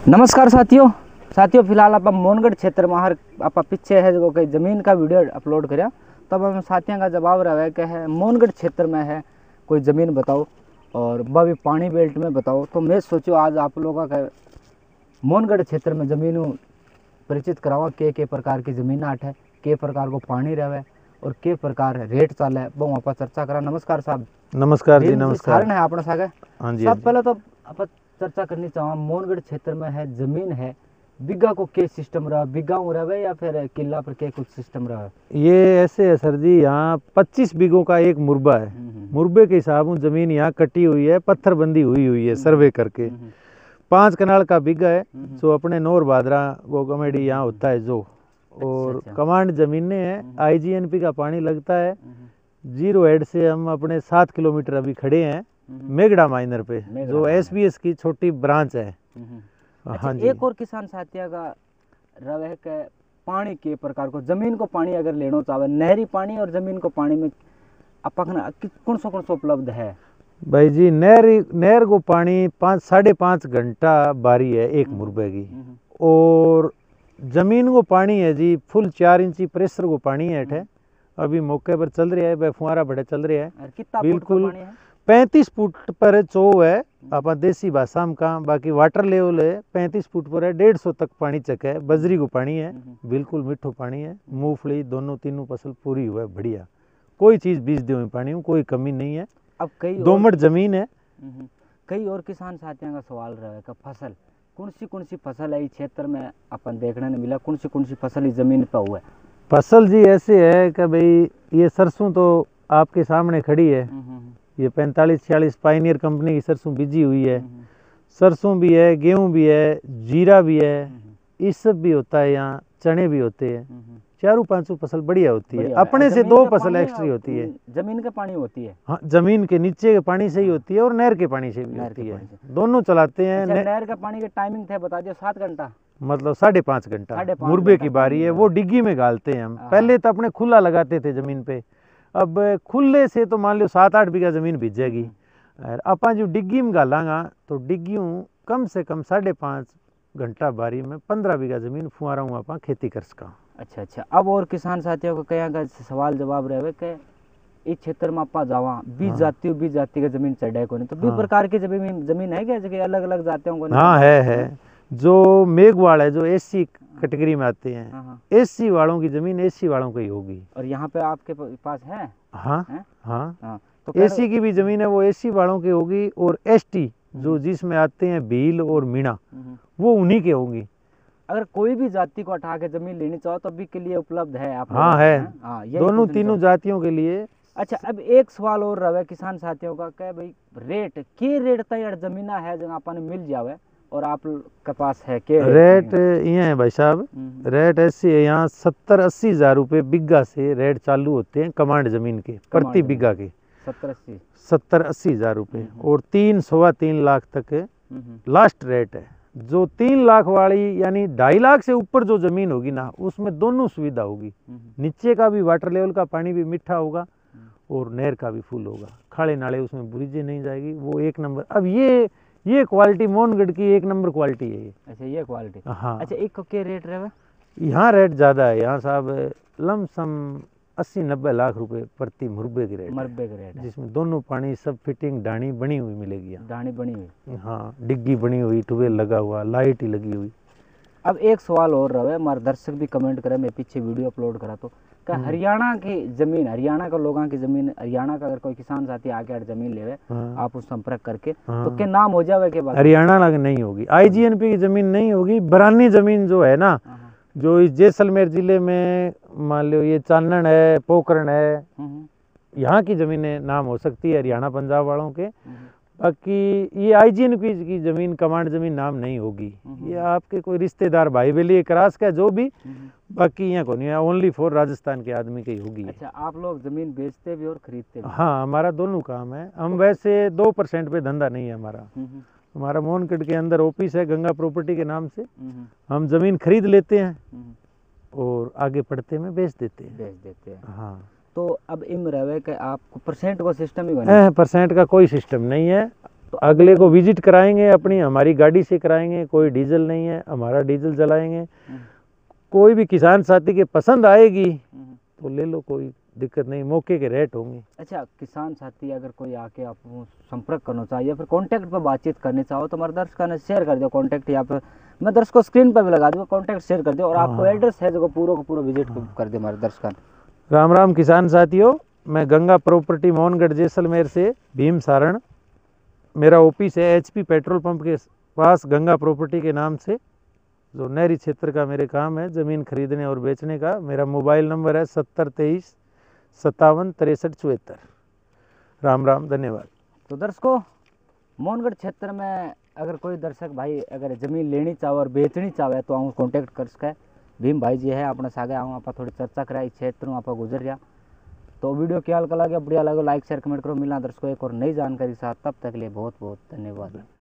नमस्कार साथियों फिलहाल आप मोनगढ़ क्षेत्र में हर आप पीछे है जो कई जमीन का वीडियो अपलोड कराया तब हम साथियों का जवाब रहा है कि है मोनगढ़ क्षेत्र में है कोई ज़मीन बताओ और भी पानी बेल्ट में बताओ। तो मैं सोचो आज आप लोगों का मोनगढ़ क्षेत्र में ज़मीन परिचित करावा के प्रकार की ज़मीन आठ है, के प्रकार को पानी रहे और के प्रकार रेट चाल है वो आप चर्चा करा। नमस्कार साहब। नमस्कार जी। नमस्कार है अपना सागे। हाँ जी। सब पहले तो आप चर्चा करनी चाहूँ मोनगढ़ क्षेत्र में है ज़मीन है बिग्गा को के सिस्टम रहा, बिग्गा रहा या फिर किला पर के कुछ सिस्टम रहा? ये ऐसे है सर जी, यहाँ 25 बीघों का एक मुरबा है। मुरबे के हिसाब से जमीन यहाँ कटी हुई है, पत्थर बंदी हुई है सर्वे करके। 5 कनाल का बिग्गा है जो अपने नौर भादरा वो कमेडी यहाँ होता है जो। और कमांड जमीनें हैं, IGNP का पानी लगता है। जीरो हेड से हम अपने 7 किलोमीटर अभी खड़े हैं मेगड़ा माइनर पे जो SBS की छोटी ब्रांच है। हाँ जी। एक और किसान साथिया का रवे के पानी के प्रकार को जमीन को पानी अगर लेना चाहे नहरी पानी और जमीन को पानी में कौन सा उपलब्ध है? भाई जी नहर को पानी 5-5.5 घंटा बारी है एक मुरबे की। और जमीन को पानी है जी फुल 4 इंची प्रेशर को पानी है। अभी मौके पर चल रहा है, फुहारा बड़े चल रहा है। बिल्कुल 35 फुट पर चो है आप देसी भाषा में कहा, बाकी वाटर लेवल है 35 फुट पर है। 150 तक पानी चक है। बजरी को पानी है, बिल्कुल मीठो पानी है। मूंगफली दोनों तीनों फसल पूरी हुआ है बढ़िया, कोई चीज बीज दे पानी में कोई कमी नहीं है। अब कई दोमट जमीन है। कई और किसान साथियों का सवाल रहा है फसल कौन सी फसल है इस क्षेत्र में अपन देखने ने मिला, कौन सी फसल इस जमीन पर हुआ है? फसल जी ऐसे है कि भाई ये सरसों तो आपके सामने खड़ी है, ये 45-46 पायनियर कंपनी की सरसों बीजी हुई है। सरसों भी है, गेहूं भी है, जीरा भी है, इस सब भी होता है। यहाँ चने भी होते हैं। 4-5 फसल बढ़िया होती है। अपने से 2 फसल एक्स्ट्री होती है। जमीन के पानी होती है? हाँ, जमीन के नीचे के पानी से ही होती है और नहर के पानी से भी होती है। दोनों चलाते हैं। नहर का पानी के टाइमिंग थे बता दियो 7 घंटा मतलब 5.5 घंटा मुरबे की बारी है। वो डिग्गी में गालते हैं हम। पहले तो अपने खुला लगाते थे जमीन पे, अब खुले से तो मान लो 7-8 बीघा जमीन भीज जाएगी। अपन जो डिग्गी में गालांगा तो डिग्गियों कम से कम 5.5 घंटा बारी में 15 बीघा जमीन फुआरा हूँ आप खेती कर सका। अच्छा। अब और किसान साथियों को कहीं का सवाल जवाब रहे कि इस क्षेत्र में आप जावा बीज जाति का जमीन चढ़े को नहीं तो भी प्रकार की जमीन है क्या जगह अलग अलग जातियों को? हाँ है। जो मेघवाल है जो SC कैटेगरी में आते हैं, SC वालों की जमीन SC वालों की होगी। और यहाँ पे आपके पास है? हाँ। तो SC की भी जमीन है वो SC वालों की होगी। और ST जो जिसमें आते हैं भील और मीणा वो उन्हीं के होंगी। अगर कोई भी जाति को हटा के जमीन लेनी चाहो तो अभी के लिए उपलब्ध है आप? हाँ है। दोनों तीनों जातियों के लिए। अच्छा, अब एक सवाल और रहे किसान साथियों का कि भाई रेट तय जमीना है जहाँ अपन मिल जावे और आप के पास है के रेट ये है भाई साहब। रेट ऐसे है यहाँ 70-80 हज़ार रुपये बिग्गा से रेट चालू होते हैं कमांड जमीन के प्रति बिग्गा के। 70-80 हज़ार रुपये और 3-3.25 लाख तक लास्ट रेट है। जो 3 लाख वाली यानी 2.5 लाख से ऊपर जो जमीन होगी ना उसमें दोनों सुविधा होगी। नीचे का भी वाटर लेवल का पानी भी मीठा होगा और नहर का भी फुल होगा। खाड़े नाले उसमें बुरीजे नहीं जाएगी। वो 1 नंबर। अब ये क्वालिटी मोनगढ़ की 1 नंबर क्वालिटी है ये। अच्छा, ये क्वालिटी। हाँ। अच्छा, एक को क्या रेट रहे? यहाँ रेट ज़्यादा है। यहाँ साहब लमसम 80-90 लाख रुपए प्रति मुरबे की रेट, जिसमें दोनों पानी सब फिटिंग डाणी बनी हुई मिलेगी। डाणी बनी हुई? हाँ, डिग्गी बनी हुई, ट्यूबवेल लगा हुआ, लाइट ही लगी हुई। अब एक सवाल और रहा है, हमारे दर्शक भी कमेंट करे, मैं पीछे वीडियो अपलोड करा तो क्या हरियाणा की जमीन, हरियाणा का लोगों की जमीन, हरियाणा का अगर कोई किसान साथी आके जमीन लेवे आप उस संपर्क करके तो क्या नाम हो जावे के बाद? हरियाणा लग नहीं होगी, IGNP की जमीन नहीं होगी। बरानी जमीन जो है ना, जो इस जैसलमेर जिले में मान लो ये चानन है, पोखरण है, यहाँ की जमीनें नाम हो सकती है हरियाणा पंजाब वालों के। बाकी ये IGNP की जमीन कमांड जमीन नाम नहीं होगी। ये आपके कोई रिश्तेदार भाई बेली क्रास का जो भी, बाकी यहाँ को नहीं है। ओनली फॉर राजस्थान के आदमी की होगी। अच्छा, आप लोग जमीन बेचते भी और खरीदते भी? हाँ, हमारा दोनों काम है। हम वैसे 2% पे धंधा नहीं है हमारा। हमारा मोनगढ़ के अंदर ऑफिस है गंगा प्रॉपर्टी के नाम से। हम जमीन खरीद लेते हैं और आगे पड़ते में बेच देते हैं। हाँ। तो अब इम रहे कि आपको परसेंट का सिस्टम ही बना है? परसेंट का कोई सिस्टम नहीं है। तो अगले को विजिट कराएंगे, अपनी हमारी गाड़ी से कराएंगे, कोई डीजल नहीं है, हमारा डीजल जलाएंगे। कोई भी किसान साथी के पसंद आएगी तो ले लो, कोई दिक्कत नहीं, मौके के रेट होंगे। अच्छा, किसान साथी अगर कोई आके आपको संपर्क करना चाहिए या फिर कांटेक्ट पर बातचीत करनी चाहो तो हमारे दर्शकों ने शेयर कर दो कांटेक्ट, या फिर मैं दर्शकों स्क्रीन पर भी लगा दूंगा, कांटेक्ट शेयर कर दो और आपको एड्रेस है जो पूरा का पूरा विजिट कर दे हमारे दर्शकों। राम राम किसान साथियों, मैं गंगा प्रॉपर्टी मोहनगढ़ जैसलमेर से भीम सारण, मेरा ऑफिस है HP पेट्रोल पंप के पास गंगा प्रॉपर्टी के नाम से, जो नहरी क्षेत्र का मेरे काम है ज़मीन खरीदने और बेचने का। मेरा मोबाइल नंबर है 7023576374। राम राम, धन्यवाद। तो दर्शकों, मोहनगढ़ क्षेत्र में अगर कोई दर्शक भाई अगर ज़मीन लेनी चाहे और बेचनी चाहे तो आऊँ कॉन्टेक्ट कर सके। भीम भाई जी है अपने सागे, आऊँ आप थोड़ी चर्चा कराई क्षेत्र में आप गुजर रहा। तो वीडियो क्या लगा, बढ़िया लगे लाइक शेयर कमेंट करो। मिलना दर्शकों एक और नई जानकारी साथ, तब तक के लिए बहुत बहुत धन्यवाद।